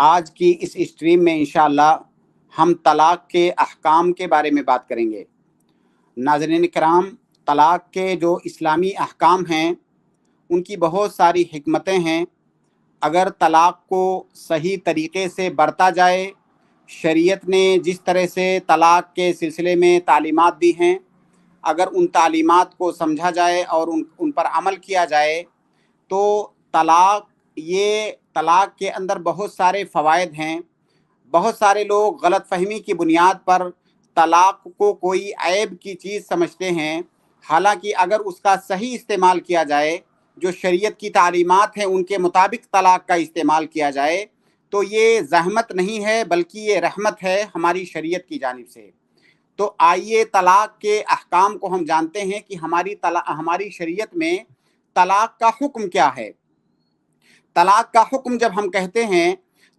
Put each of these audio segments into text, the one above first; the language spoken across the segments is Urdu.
آج کی اس اسٹریم میں انشاءاللہ ہم طلاق کے احکام کے بارے میں بات کریں گے۔ ناظرین کرام، طلاق کے جو اسلامی احکام ہیں ان کی بہت ساری حکمتیں ہیں۔ اگر طلاق کو صحیح طریقے سے برتا جائے، شریعت نے جس طرح سے طلاق کے سلسلے میں تعلیمات دی ہیں، اگر ان تعلیمات کو سمجھا جائے اور ان پر عمل کیا جائے تو طلاق کے اندر بہت سارے فوائد ہیں۔ بہت سارے لوگ غلط فہمی کی بنیاد پر طلاق کو کوئی عیب کی چیز سمجھتے ہیں، حالانکہ اگر اس کا صحیح استعمال کیا جائے، جو شریعت کی تعلیمات ہیں ان کے مطابق طلاق کا استعمال کیا جائے تو یہ زحمت نہیں ہے بلکہ یہ رحمت ہے ہماری شریعت کی جانب سے۔ تو آئیے طلاق کے احکام کو ہم جانتے ہیں کہ ہماری شریعت میں طلاق کا حکم کیا ہے۔ طلاق کا حکم جب ہم کہتے ہیں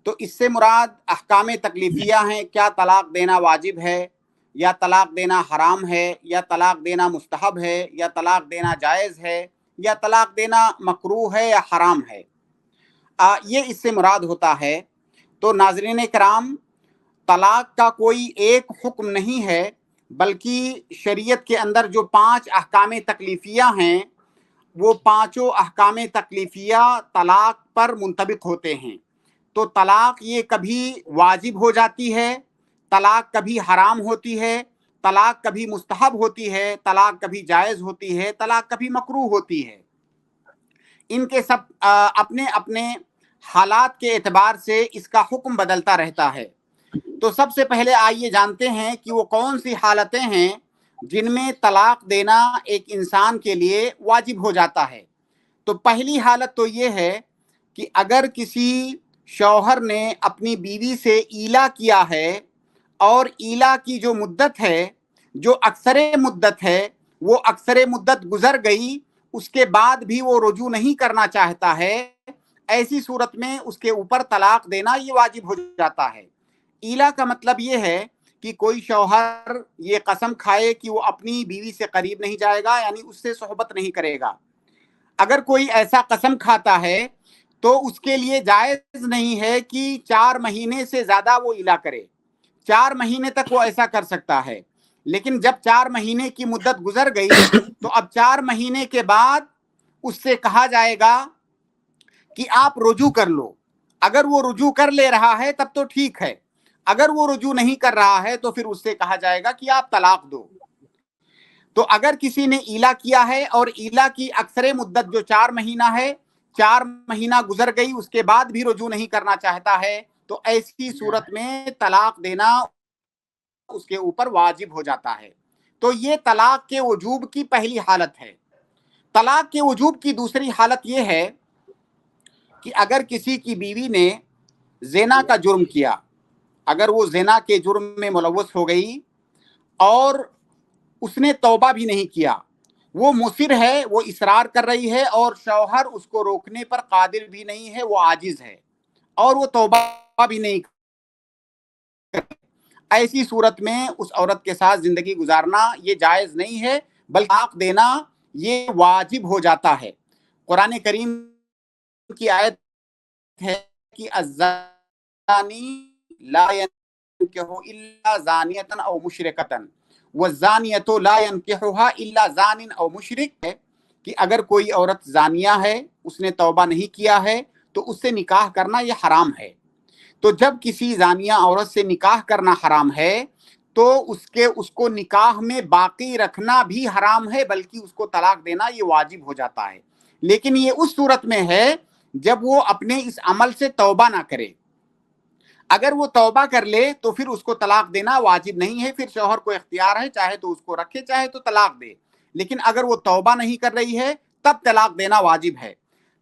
تو اس سے مراد احکام تکلیفیہ ہیں۔ کیا طلاق دینا واجب ہے، یا طلاق دینا حرام ہے، یا طلاق دینا مستحب ہے، یا طلاق دینا جائز ہے، یا طلاق دینا مکروہ ہے یا حرام ہے، یہ اس سے مراد ہوتا ہے۔ تو ناظرین کرام، طلاق کا کوئی ایک حکم نہیں ہے بلکہ شریعت کے اندر جو 5 احکام تکلیفیہ ہیں وہ 5 احکام تکلیفیہ طلاق پر منطبق ہوتے ہیں۔ تو طلاق یہ کبھی واجب ہو جاتی ہے، طلاق کبھی حرام ہوتی ہے، طلاق کبھی مستحب ہوتی ہے، طلاق کبھی جائز ہوتی ہے، طلاق کبھی مکروہ ہوتی ہے۔ ان کے سب اپنے اپنے حالات کے اعتبار سے اس کا حکم بدلتا رہتا ہے۔ تو سب سے پہلے آئیے جانتے ہیں کہ وہ کون سی حالتیں ہیں جن میں طلاق دینا ایک انسان کے لیے واجب ہو جاتا ہے۔ تو پہلی حالت تو یہ ہے کہ اگر کسی شوہر نے اپنی بیوی سے ایلا کیا ہے اور ایلا کی جو مدت ہے، جو اکثر مدت ہے، وہ اکثر مدت گزر گئی، اس کے بعد بھی وہ رجوع نہیں کرنا چاہتا ہے، ایسی صورت میں اس کے اوپر طلاق دینا یہ واجب ہو جاتا ہے۔ ایلا کا مطلب یہ ہے کہ کوئی شوہر یہ قسم کھائے کہ وہ اپنی بیوی سے قریب نہیں جائے گا، یعنی اس سے صحبت نہیں کرے گا۔ اگر کوئی ایسا قسم کھاتا ہے تو اس کے لیے جائز نہیں ہے کہ 4 مہینے سے زیادہ وہ ایلا کرے۔ 4 مہینے تک وہ ایسا کر سکتا ہے، لیکن جب 4 مہینے کی مدت گزر گئی تو اب 4 مہینے کے بعد اس سے کہا جائے گا کہ آپ رجوع کر لو۔ اگر وہ رجوع کر لے رہا ہے تب تو ٹھیک ہے، اگر وہ رجوع نہیں کر رہا ہے تو پھر اس سے کہا جائے گا کہ آپ طلاق دو۔ تو اگر کسی نے ایلا کیا ہے اور ایلا کی اکثر مدت جو 4 مہینہ ہے، 4 مہینہ گزر گئی، اس کے بعد بھی رجوع نہیں کرنا چاہتا ہے، تو ایسی صورت میں طلاق دینا اس کے اوپر واجب ہو جاتا ہے۔ تو یہ طلاق کے وجوب کی پہلی حالت ہے۔ طلاق کے وجوب کی دوسری حالت یہ ہے کہ اگر کسی کی بیوی نے زنا کا جرم کیا، اگر وہ زنا کے جرم میں ملوث ہو گئی اور اس نے توبہ بھی نہیں کیا، وہ مصر ہے، وہ اصرار کر رہی ہے اور شوہر اس کو روکنے پر قادر بھی نہیں ہے، وہ عاجز ہے اور وہ توبہ بھی نہیں کرتی، ایسی صورت میں اس عورت کے ساتھ زندگی گزارنا یہ جائز نہیں ہے بلکہ طلاق دینا یہ واجب ہو جاتا ہے۔ قرآن کریم کی آیت ہے کہ الزانی لا ينكح الا زانیۃ او مشرکۃ والزانیۃ لا ينكحها الا زان او مشرک، ہے کہ اگر کوئی عورت زانیہ ہے، اس نے توبہ نہیں کیا ہے تو اس سے نکاح کرنا یہ حرام ہے۔ تو جب کسی زانیہ عورت سے نکاح کرنا حرام ہے تو اس کو نکاح میں باقی رکھنا بھی حرام ہے، بلکہ اس کو طلاق دینا یہ واجب ہو جاتا ہے۔ لیکن یہ اس صورت میں ہے جب وہ اپنے اس عمل سے توبہ نہ کرے۔ اگر وہ توبہ کر لے تو پھر اس کو طلاق دینا واجب نہیں ہے، پھر شوہر کو اختیار ہے، چاہے تو اس کو رکھے چاہے تو طلاق دے۔ لیکن اگر وہ توبہ نہیں کر رہی ہے تب طلاق دینا واجب ہے۔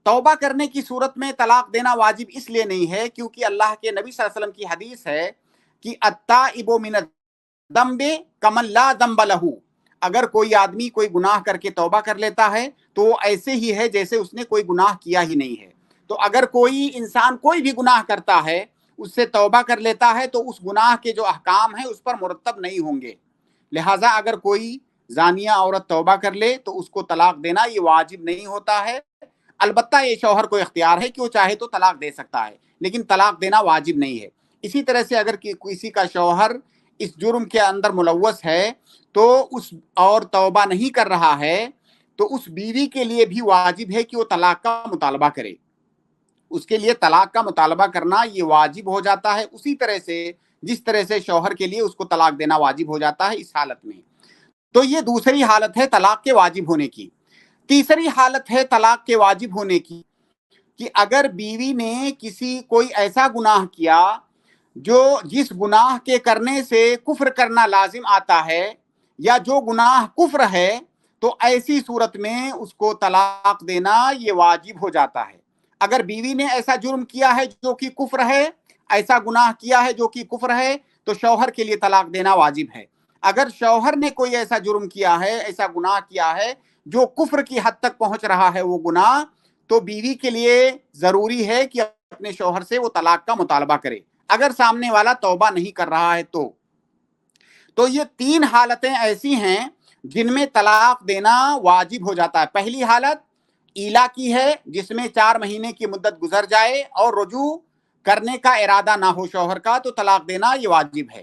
توبہ کرنے کی صورت میں طلاق دینا واجب اس لیے نہیں ہے کیونکہ اللہ کے نبی صلی اللہ علیہ وسلم کی حدیث ہے کہ التائب من الذنب کمن لا ذنب لہ، اگر کوئی آدمی کوئی گناہ کر کے توبہ کر لیتا ہے تو وہ ایسے ہی ہے جیسے اس نے کوئی گناہ کیا ہی نہیں ہے۔ تو اگر کوئی انسان کوئی بھی گناہ کرتا ہے، اس سے توبہ کر لیتا ہے، تو اس گناہ کے جو احکام ہیں اس پر مرتب نہیں ہوں گے۔ لہٰذا اگر کوئی زانیہ عورت توبہ کر لے تو اس کو طلاق دینا یہ واجب نہیں ہوتا ہے۔ البتہ یہ شوہر کو اختیار ہے کہ وہ چاہے تو طلاق دے سکتا ہے، لیکن طلاق دینا واجب نہیں ہے۔ اسی طرح سے اگر کسی کا شوہر اس جرم کے اندر ملوث ہے تو اس اور توبہ نہیں کر رہا ہے تو اس بیوی کے لیے بھی واجب ہے کہ وہ طلاق کا مطالبہ کرے، اس کے لیے طلاق کا مطالبہ کرنا یہ واجب ہو جاتا ہے، اسی طرح سے جس طرح سے شوہر کے لیے اس کو طلاق دینا واجب ہو جاتا ہے اس حالت میں۔ تو یہ دوسری حالت ہے طلاق کے واجب ہونے کی۔ تیسری حالت ہے طلاق کے واجب ہونے کی کہ اگر بیوی نے کوئی ایسا گناہ کیا جس گناہ کے کرنے سے کفر کرنا لازم آتا ہے، یا جو گناہ کفر ہے، تو ایسی صورت میں اس کو طلاق دینا یہ واجب ہو جاتا ہے۔ اگر بیوی نے ایسا جرم کیا ہے جو کہ کفر ہے، ایسا گناہ کیا ہے جو کہ کفر ہے، تو شوہر کے لیے طلاق دینا واجب ہے۔ اگر شوہر نے کوئی ایسا جرم کیا ہے، ایسا گناہ کیا ہے جو کفر کی حد تک پہنچ رہا ہے وہ گناہ، تو بیوی کے لیے ضروری ہے کہ اپنے شوہر سے وہ طلاق کا مطالبہ کرے، اگر سامنے والا توبہ نہیں کر رہا ہے تو یہ تین حالتیں ایسی ہیں جن میں طلاق دینا واجب ہو جاتا ہے۔ پہلی حالت ایلا کی ہے، جس میں 4 مہینے کی مدت گزر جائے اور رجوع کرنے کا ارادہ نہ ہو شوہر کا، تو طلاق دینا یہ واجب ہے۔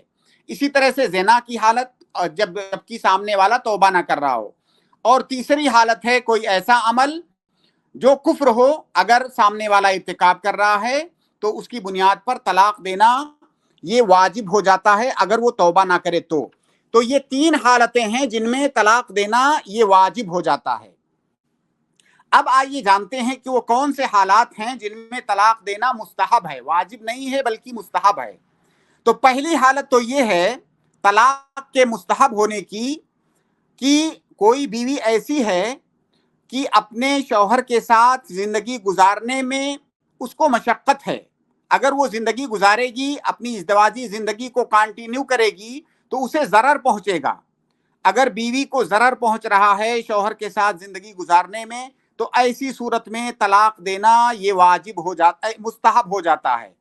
اسی طرح سے زنا کی حالت، جبکہ سامنے والا توبہ نہ کر رہا ہو۔ اور تیسری حالت ہے کوئی ایسا عمل جو کفر ہو، اگر سامنے والا ارتکاب کر رہا ہے تو اس کی بنیاد پر طلاق دینا یہ واجب ہو جاتا ہے اگر وہ توبہ نہ کرے تو یہ 3 حالتیں ہیں جن میں طلاق دینا یہ واجب ہو جاتا ہے۔ اب آئیے جانتے ہیں کہ وہ کون سے حالات ہیں جن میں طلاق دینا مستحب ہے، واجب نہیں ہے بلکہ مستحب ہے۔ تو پہلی حالت تو یہ ہے طلاق کے مستحب ہونے کی کہ کوئی بیوی ایسی ہے کہ اپنے شوہر کے ساتھ زندگی گزارنے میں اس کو مشقت ہے، اگر وہ زندگی گزارے گی، اپنی ازدواجی زندگی کو کنٹینیو کرے گی تو اسے ضرر پہنچے گا۔ اگر بیوی کو ضرر پہنچ رہا ہے شوہر کے ساتھ زندگی گزارنے میں، تو ایسی صورت میں طلاق دینا یہ واجب ہو جاتا ہے، مستحب ہو جاتا ہے،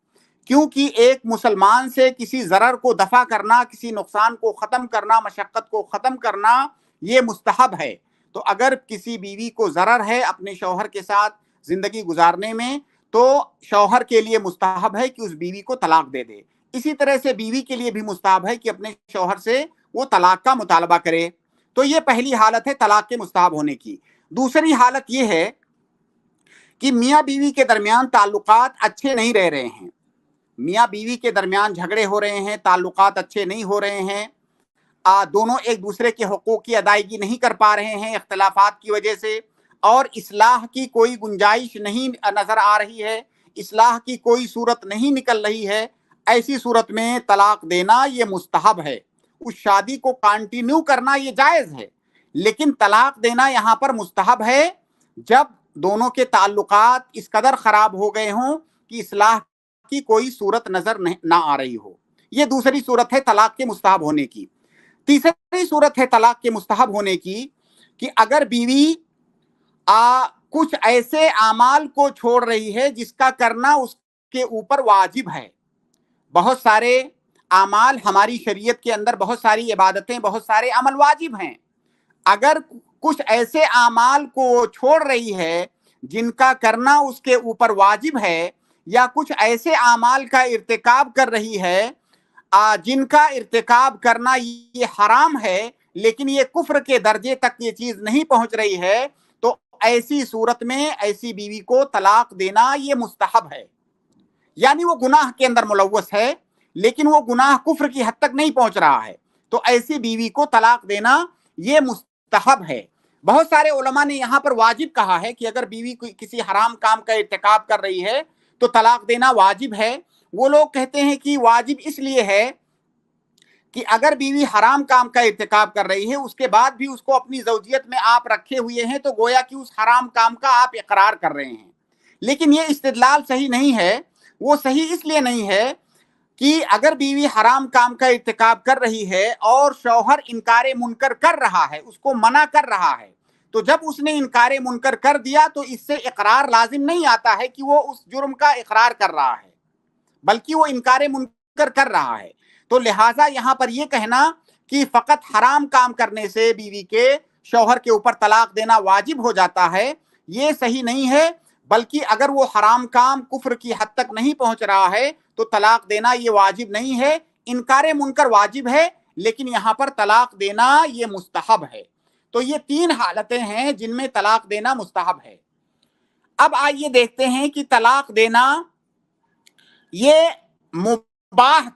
کیونکہ ایک مسلمان سے کسی ضرر کو دفع کرنا، کسی نقصان کو ختم کرنا، مشقت کو ختم کرنا یہ مستحب ہے۔ تو اگر کسی بیوی کو ضرر ہے اپنے شوہر کے ساتھ زندگی گزارنے میں، تو شوہر کے لیے مستحب ہے کہ اس بیوی کو طلاق دے دے۔ اسی طرح سے بیوی کے لیے بھی مستحب ہے کہ اپنے شوہر سے وہ طلاق کا مطالبہ کرے۔ تو یہ پہلی حالت ہے طلاق کے مستحب ہونے کی۔ دوسری حالت یہ ہے کہ میاں بیوی کے درمیان تعلقات اچھے نہیں رہ رہے ہیں، میاں بیوی کے درمیان جھگڑے ہو رہے ہیں، تعلقات اچھے نہیں ہو رہے ہیں، دونوں ایک دوسرے کے حقوق کی ادائیگی نہیں کر پا رہے ہیں اختلافات کی وجہ سے، اور اصلاح کی کوئی گنجائش نہیں نظر آ رہی ہے، اصلاح کی کوئی صورت نہیں نکل رہی ہے۔ ایسی صورت میں طلاق دینا یہ مستحب ہے، اس شادی کو کنٹینیو کرنا یہ جائز ہے، لیکن طلاق دینا یہاں پر مستحب ہے جب دونوں کے تعلقات اس قدر خراب ہو گئے ہوں کہ اصلاح کی کوئی صورت نظر نہ آ رہی ہو۔ یہ دوسری صورت ہے طلاق کے مستحب ہونے کی۔ تیسری صورت ہے طلاق کے مستحب ہونے کی کہ اگر بیوی کچھ ایسے اعمال کو چھوڑ رہی ہے جس کا کرنا اس کے اوپر واجب ہے۔ بہت سارے اعمال ہماری شریعت کے اندر، بہت ساری عبادتیں، بہت سارے عمل واجب ہیں، اگر کچھ ایسے اعمال کو چھوڑ رہی ہے جن کا کرنا اس کے اوپر واجب ہے، یا کچھ ایسے اعمال کا ارتکاب کر رہی ہے جن کا ارتکاب کرنا یہ حرام ہے لیکن یہ کفر کے درجے تک یہ چیز نہیں پہنچ رہی ہے، تو ایسی صورت میں ایسی بیوی کو طلاق دینا یہ مستحب ہے۔ یعنی وہ گناہ کے اندر ملوث ہے لیکن وہ گناہ کفر کی حد تک نہیں پہنچ رہا ہے، تو ایسی بیوی کو طلاق دینا یہ مستحب ہے۔ بہت سارے علماء نے یہاں پر واجب کہا ہے کہ اگر بیوی کسی حرام کام کا ارتکاب کر رہی ہے تو طلاق دینا واجب ہے۔ وہ لوگ کہتے ہیں کہ واجب اس لیے ہے کہ اگر بیوی حرام کام کا ارتکاب کر رہی ہے، اس کے بعد بھی اس کو اپنی زوجیت میں آپ رکھے ہوئے ہیں، تو گویا کہ اس حرام کام کا آپ اقرار کر رہے ہیں۔ لیکن یہ استدلال صحیح نہیں ہے۔ وہ صحیح اس لیے نہیں ہے کہ اگر بیوی حرام کام کا ارتکاب کر رہی ہے اور شوہر انکار منکر کر رہا ہے، اس کو منع کر رہا ہے، تو جب اس نے انکار منکر کر دیا تو اس سے اقرار لازم نہیں آتا ہے کہ وہ اس جرم کا اقرار کر رہا ہے، بلکہ وہ انکار منکر کر رہا ہے۔ تو لہٰذا یہاں پر یہ کہنا کہ فقط حرام کام کرنے سے بیوی کے شوہر کے اوپر طلاق دینا واجب ہو جاتا ہے، یہ صحیح نہیں ہے، بلکہ اگر وہ حرام کام کفر کی حد تک نہیں پہنچ رہا ہے تو طلاق دینا یہ واجب نہیں ہے. انکار منکر واجب ہے لیکن یہاں پر طلاق دینا یہ مستحب ہے. تو یہ 3 حالتیں ہیں جن میں طلاق دینا مستحب ہے. اب آئیے دیکھتے ہیں کہ طلاق دینا یہ مباح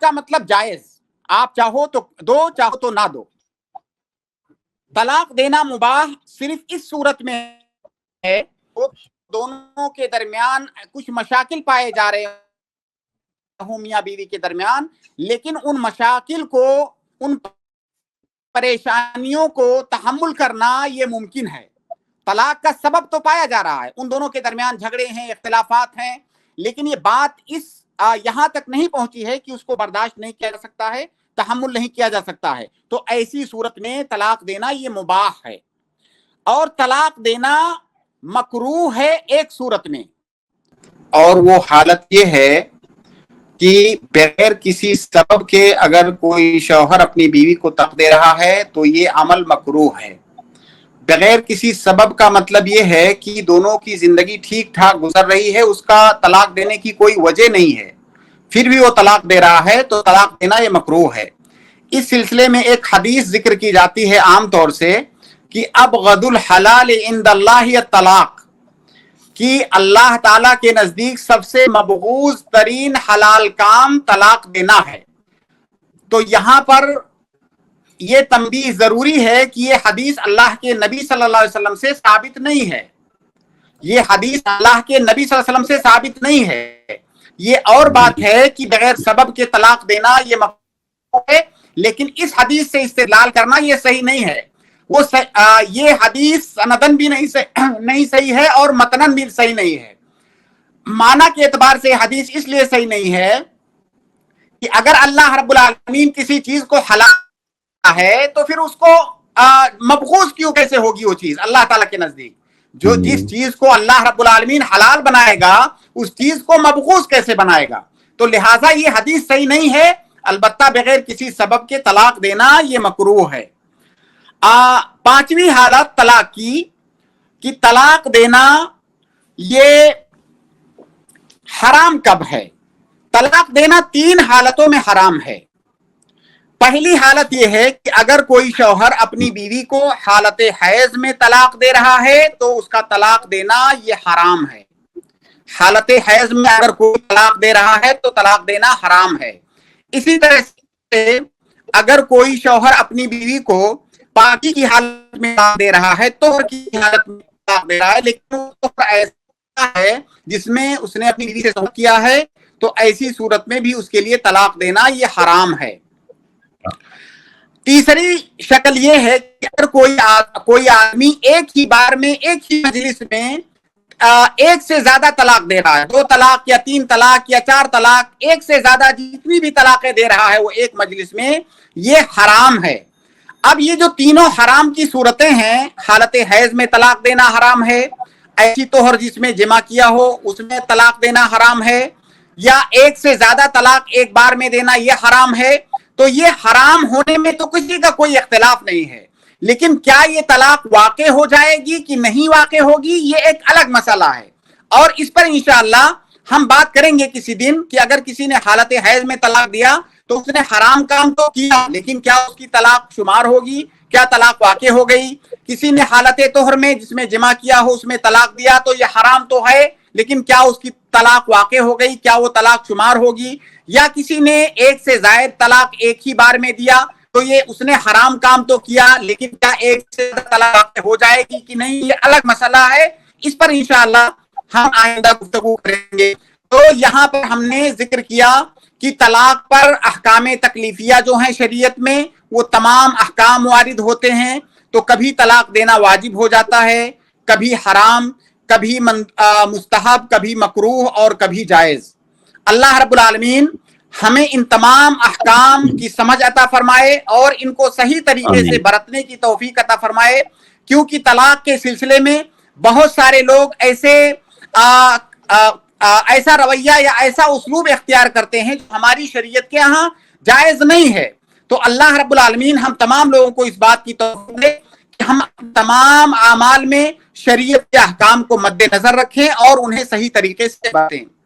کا مطلب جائز، آپ چاہو تو دو چاہو تو نہ دو. طلاق دینا مباح صرف اس صورت میں ہے دونوں کے درمیان کچھ مشاکل پائے جا رہے ہوں میاں بیوی کے درمیان، لیکن ان مشاکل کو، ان پریشانیوں کو تحمل کرنا یہ ممکن ہے. طلاق کا سبب تو پایا جا رہا ہے، ان دونوں کے درمیان جھگڑے ہیں، اختلافات ہیں، لیکن یہ بات یہاں تک نہیں پہنچی ہے کہ اس کو برداشت نہیں کیا جا سکتا ہے، تحمل نہیں کیا جا سکتا ہے. تو ایسی صورت میں طلاق دینا یہ مباح ہے. اور طلاق دینا مکروہ ہے ایک صورت میں، اور وہ حالت یہ ہے کہ بغیر کسی سبب کے اگر کوئی شوہر اپنی بیوی کو طلاق دے رہا ہے تو یہ عمل مکروہ ہے. بغیر کسی سبب کا مطلب یہ ہے کہ دونوں کی زندگی ٹھیک ٹھاک گزر رہی ہے، اس کا طلاق دینے کی کوئی وجہ نہیں ہے، پھر بھی وہ طلاق دے رہا ہے تو طلاق دینا یہ مکروہ ہے. اس سلسلے میں ایک حدیث ذکر کی جاتی ہے عام طور سے کہ ابغض الحلال عند اللہ الطلاق، کہ اللہ تعالیٰ کے نزدیک سب سے مبغوض ترین حلال کام طلاق دینا ہے. تو یہاں پر یہ تنبیہ ضروری ہے کہ یہ حدیث اللہ کے نبی صلی اللہ علیہ وسلم سے ثابت نہیں ہے. یہ حدیث اللہ کے نبی صلی اللہ علیہ وسلم سے ثابت نہیں ہے. یہ اور بات ہے کہ بغیر سبب کے طلاق دینا یہ مکروہ ہے، لیکن اس حدیث سے استدلال کرنا یہ صحیح نہیں ہے. یہ حدیث سندن بھی نہیں صحیح ہے اور متنن بھی صحیح نہیں ہے. معنی کے اعتبار سے حدیث اس لیے صحیح نہیں ہے کہ اگر اللہ رب العالمین کسی چیز کو حلال ہے تو پھر اس کو مبغوض کیوں کیسے ہوگی وہ چیز اللہ تعالیٰ کے نزدیک؟ جس چیز کو اللہ رب العالمین حلال بنائے گا اس چیز کو مبغوض کیسے بنائے گا؟ تو لہٰذا یہ حدیث صحیح نہیں ہے. البتہ بغیر کسی سبب کے طلاق دینا یہ مکروہ ہے. 5ویں حالت طلاق کی، کہ طلاق دینا یہ حرام کب ہے؟ طلاق دینا 3 حالتوں میں حرام ہے. پہلی حالت یہ ہے کہ اگر کوئی شوہر اپنی بیوی کو حالت حیض میں طلاق دے رہا ہے تو اس کا طلاق دینا یہ حرام ہے. حالت حیض میں اگر کوئی طلاق دے رہا ہے تو طلاق دینا حرام ہے. اسی طرح سے اگر کوئی شوہر اپنی بیوی کو پاکی کی حالت میں طلاق دے رہا ہے، طہر کی حالت میں طلاق دے رہا ہے، لیکن وہ ایسا ہے جس میں اس نے اپنی بیوی سے صحبت کیا ہے، تو ایسی صورت میں بھی اس کے لیے طلاق دینا یہ حرام ہے. تیسری شکل یہ ہے کہ اگر کوئی آدمی ایک ہی بار میں، ایک ہی مجلس میں ایک سے زیادہ طلاق دے رہا ہے، 2 طلاق یا 3 طلاق یا 4 طلاق، ایک سے زیادہ جتنی بھی طلاقیں دے رہا ہے وہ ایک مجلس میں، یہ حرام ہے. اب یہ جو تینوں حرام کی صورتیں ہیں، حالت حیض میں طلاق دینا حرام ہے، ایسی طہر جس میں جمع کیا ہو اس میں طلاق دینا حرام ہے، یا ایک سے زیادہ طلاق ایک بار میں دینا یہ حرام ہے. تو یہ حرام ہونے میں تو کسی کا کوئی اختلاف نہیں ہے، لیکن کیا یہ طلاق واقع ہو جائے گی کہ نہیں واقع ہوگی یہ ایک الگ مسئلہ ہے، اور اس پر انشاءاللہ ہم بات کریں گے کسی دن کہ اگر کسی نے حالت حیض میں طلاق دیا تو اس نے حرام کام تو کیا، لیکن کیا اس کی طلاق شمار ہوگی؟ کیا طلاق واقع ہو گئی؟ کسی نے حالت طہر میں جس میں جمع کیا ہو اس میں طلاق دیا تو یہ حرام تو ہے، لیکن کیا اس کی طلاق واقع ہو گئی؟ کیا وہ طلاق شمار ہوگی؟ یا کسی نے ایک سے زائد طلاق ایک ہی بار میں دیا تو یہ اس نے حرام کام تو کیا، لیکن کیا ایک سے زیادہ طلاق ہو جائے گی کہ نہیں، یہ الگ مسئلہ ہے. اس پر انشاءاللہ ہم آئندہ گفتگو کریں گے. تو یہاں پر ہم نے ذکر کیا کہ طلاق پر احکام تکلیفیہ جو ہیں شریعت میں وہ تمام احکام وارد ہوتے ہیں. تو کبھی طلاق دینا واجب ہو جاتا ہے، کبھی حرام، کبھی مستحب، کبھی مکروہ اور کبھی جائز. اللہ رب العالمین ہمیں ان تمام احکام کی سمجھ عطا فرمائے اور ان کو صحیح طریقے سے برتنے کی توفیق عطا فرمائے، کیونکہ طلاق کے سلسلے میں بہت سارے لوگ ایسا رویہ یا ایسا اسلوب اختیار کرتے ہیں جو ہماری شریعت کے ہاں جائز نہیں ہے. تو اللہ رب العالمین ہم تمام لوگوں کو اس بات کی توفیق دے ہم تمام اعمال میں شریعت کے احکام کو مد نظر رکھیں اور انہیں صحیح طریقے سے باتیں.